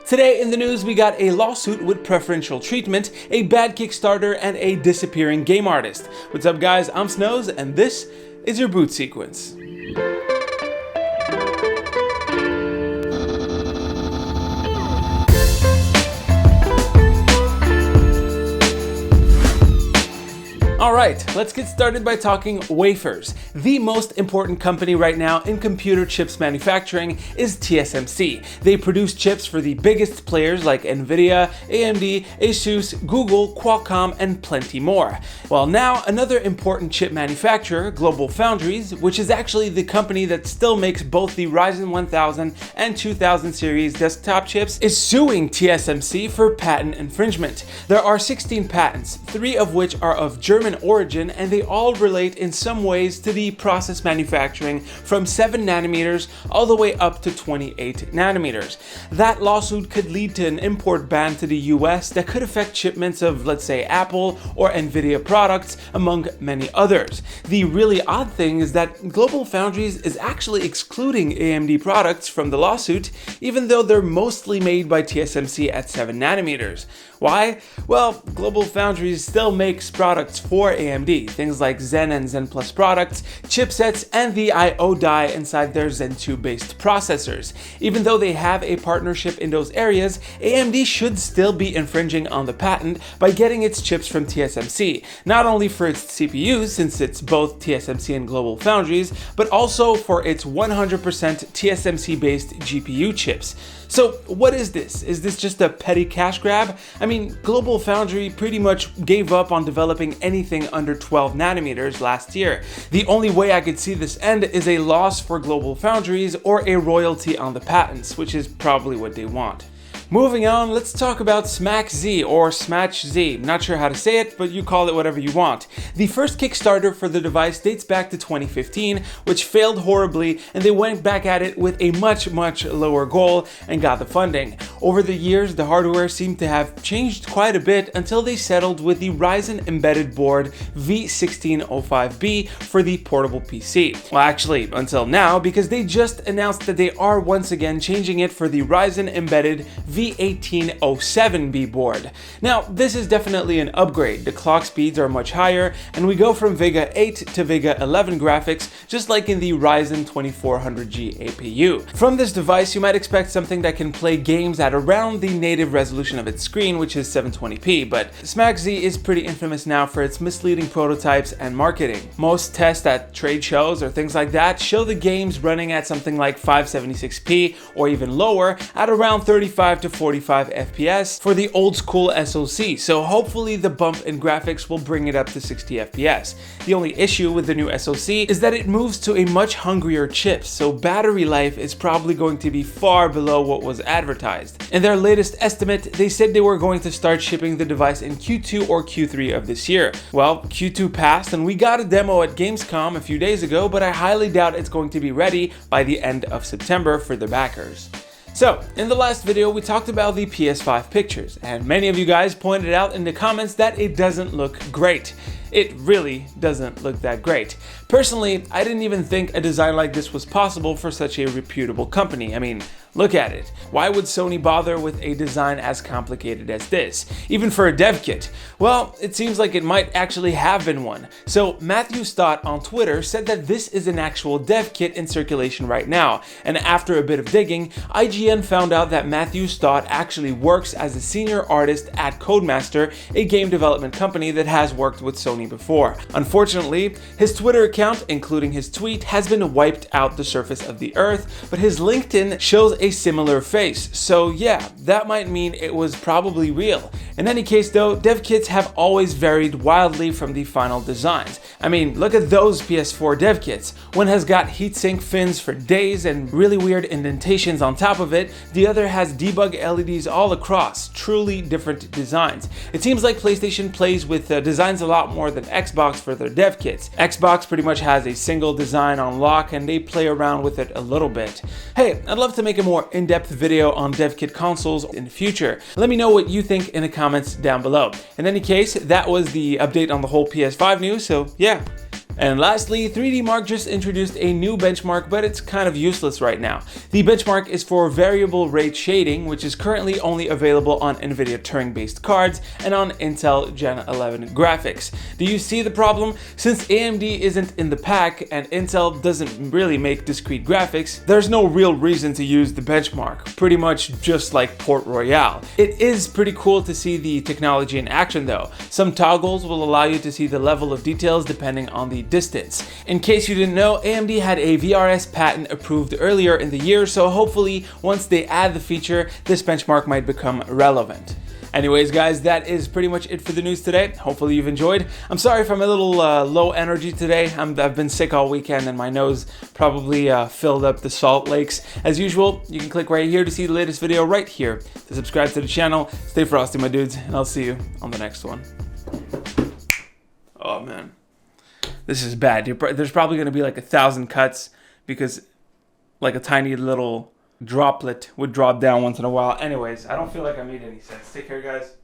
Today in the news, we got a lawsuit with preferential treatment, a bad Kickstarter, and a disappearing game artist. What's up guys, I'm Snows, and this is your boot sequence. Alright, let's get started by talking wafers. The most important company right now in computer chips manufacturing is TSMC. They produce chips for the biggest players like Nvidia, AMD, Asus, Google, Qualcomm, and plenty more. Well, now another important chip manufacturer, GlobalFoundries, which is actually the company that still makes both the Ryzen 1000 and 2000 series desktop chips, is suing TSMC for patent infringement. There are 16 patents, 3 of which are of German origin, and they all relate in some ways to the process manufacturing from 7 nanometers all the way up to 28 nanometers. That lawsuit could lead to an import ban to the US that could affect shipments of, let's say, Apple or Nvidia products, among many others. The really odd thing is that GlobalFoundries is actually excluding AMD products from the lawsuit, even though they're mostly made by TSMC at 7 nanometers. Why? Well, GlobalFoundries still makes products for AMD, things like Zen and Zen Plus products, chipsets, and the I/O die inside their Zen 2 based processors. Even though they have a partnership in those areas, AMD should still be infringing on the patent by getting its chips from TSMC, not only for its CPUs, since it's both TSMC and GlobalFoundries, but also for its 100% TSMC based GPU chips. So what is this? Is this just a petty cash grab? I mean, GlobalFoundries pretty much gave up on developing anything under 12 nanometers last year. The only way I could see this end is a loss for GlobalFoundries or a royalty on the patents, which is probably what they want. Moving on, let's talk about SmackZ or SmatchZ. Not sure how to say it, but you call it whatever you want. The first Kickstarter for the device dates back to 2015, which failed horribly, and they went back at it with a much lower goal and got the funding. Over the years, the hardware seemed to have changed quite a bit until they settled with the Ryzen embedded board V1605B for the portable PC. Well, actually, until now, because they just announced that they are once again changing it for the Ryzen embedded V1807B board. Now, this is definitely an upgrade. The clock speeds are much higher, and we go from Vega 8 to Vega 11 graphics, just like in the Ryzen 2400G APU. From this device, you might expect something that can play games at around the native resolution of its screen, which is 720p, but SmackZ is pretty infamous now for its misleading prototypes and marketing. Most tests at trade shows or things like that show the games running at something like 576p or even lower at around 35 to 45 FPS for the old school SoC, so hopefully the bump in graphics will bring it up to 60 FPS. The only issue with the new SoC is that it moves to a much hungrier chip, so battery life is probably going to be far below what was advertised. In their latest estimate, they said they were going to start shipping the device in Q2 or Q3 of this year. Well, Q2 passed and we got a demo at Gamescom a few days ago, but I highly doubt it's going to be ready by the end of September for the backers. So, in the last video, we talked about the PS5 pictures, and many of you guys pointed out in the comments that it doesn't look great. It really doesn't look that great. Personally, I didn't even think a design like this was possible for such a reputable company. I mean, look at it. Why would Sony bother with a design as complicated as this, even for a dev kit? Well, it seems like it might actually have been one. So Matthew Stott on Twitter said that this is an actual dev kit in circulation right now, and after a bit of digging, IGN found out that Matthew Stott actually works as a senior artist at Codemaster, a game development company that has worked with Sony before. Unfortunately, his Twitter account, including his tweet, has been wiped out the surface of the earth, but his LinkedIn shows a similar face, so yeah, that might mean it was probably real. In any case though, dev kits have always varied wildly from the final designs. I mean, look at those PS4 dev kits. One has got heatsink fins for days and really weird indentations on top of it, the other has debug LEDs all across, truly different designs. It seems like PlayStation plays with designs a lot more than Xbox for their dev kits. Xbox pretty much has a single design on lock and they play around with it a little bit. Hey, I'd love to make a more in-depth video on dev kit consoles in the future. Let me know what you think in the comments down below. In any case, that was the update on the whole PS5 news, so yeah, And lastly, 3D Mark just introduced a new benchmark, but it's kind of useless right now. The benchmark is for variable rate shading, which is currently only available on NVIDIA Turing-based cards and on Intel Gen 11 graphics. Do you see the problem? Since AMD isn't in the pack and Intel doesn't really make discrete graphics, there's no real reason to use the benchmark, pretty much just like Port Royale. It is pretty cool to see the technology in action though. Some toggles will allow you to see the level of details depending on the distance. In case you didn't know, AMD had a VRS patent approved earlier in the year, so hopefully once they add the feature, this benchmark might become relevant. Anyways guys, that is pretty much it for the news today. Hopefully you've enjoyed. I'm sorry if I'm a little low energy today. I've been sick all weekend and my nose probably filled up the salt lakes. As usual, you can click right here to see the latest video right here. To subscribe to the channel. Stay frosty my dudes, and I'll see you on the next one. Oh man. This is bad. There's probably going to be like 1,000 cuts because like a tiny little droplet would drop down once in a while. Anyways, I don't feel like I made any sense. Take care, guys.